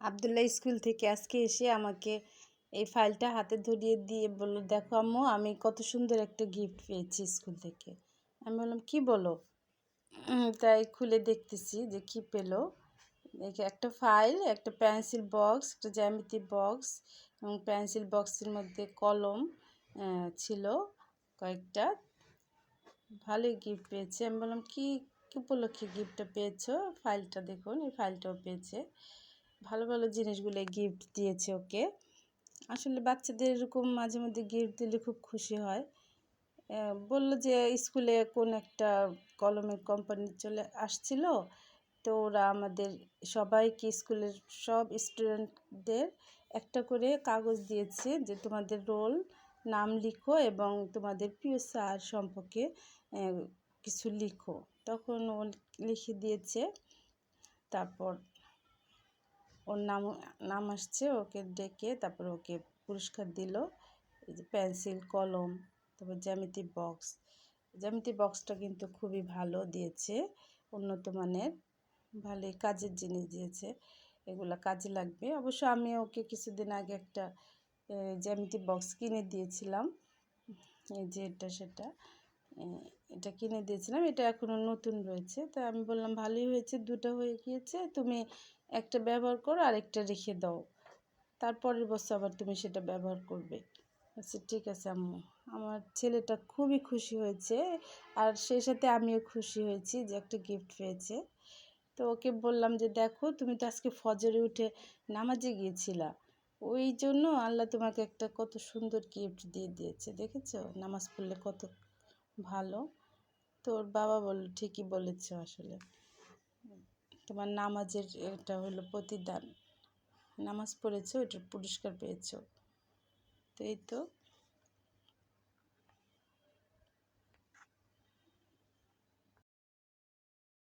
Abdullah school থেকে আজকে এসে আমাকে এই ফাইলটা হাতে ধরিয়ে দিয়ে বলল, দেখো আম্মু, আমি কত সুন্দর একটা গিফট পেয়েছি স্কুল থেকে। আমি বললাম, কি বলো? তাই খুলে দেখতেছি যে কি পেলো। দেখে একটা ফাইল, একটা পেন্সিল বক্স, একটা জ্যামিতি বক্স এবং পেন্সিল বক্সের মধ্যে কলম ছিল কয়েকটা। ভালোই গিফট পেয়েছে। আমি বললাম, কি উপলক্ষে গিফটটা পেয়েছো? ফাইলটা দেখুন, এই ফাইলটাও পেয়েছে। ভালো ভালো জিনিসগুলো গিফট দিয়েছে ওকে। আসলে বাচ্চাদের এরকম মাঝে মধ্যে গিফট দিলে খুব খুশি হয়। বললো যে স্কুলে কোন একটা কলমের কোম্পানি চলে আসছিল, তো ওরা আমাদের সবাইকে, স্কুলের সব স্টুডেন্টদের একটা করে কাগজ দিয়েছে যে তোমাদের রোল, নাম লিখো এবং তোমাদের প্রিয় স্যার সম্পর্কে কিছু লিখো। তখন ও লিখে দিয়েছে। তারপর ওর নাম আসছে, ওকে ডেকে তারপর ওকে পুরস্কার দিল। এই যে পেন্সিল, কলম, তারপর জ্যামিতি বক্সটা কিন্তু খুবই ভালো দিয়েছে, উন্নত মানের, ভালোই কাজের জিনিস দিয়েছে। এগুলো কাজে লাগবে। অবশ্য আমি ওকে কিছুদিন আগে একটা জ্যামিতি বক্স কিনে দিয়েছিলাম। এই যে এটা কিনে দিয়েছিলাম। এটা এখনও নতুন রয়েছে। তো আমি বললাম, ভালোই হয়েছে, দুটো হয়ে গিয়েছে, তুমি একটা ব্যবহার করো, আরেকটা রেখে দাও, তারপরের বছর আবার তুমি সেটা ব্যবহার করবে। আচ্ছা, ঠিক আছে আম্মু। আমার ছেলেটা খুবই খুশি হয়েছে, আর সেই সাথে আমিও খুশি হয়েছি যে একটা গিফট পেয়েছে। তো ওকে বললাম যে, দেখো তুমি তো আজকে ফজরে উঠে নামাজে গিয়েছিলা, ওই জন্য আল্লাহ তোমাকে একটা কত সুন্দর গিফট দিয়ে দিয়েছে, দেখেছো? নামাজ পড়লে কত ভালো। তোর বাবা বলল, ঠিকই বলেছ, আসলে তোমার নামাজের এটা হলো প্রতিদান, নামাজ পড়েছো, এটার পুরস্কার পেয়েছো। তো এই তো।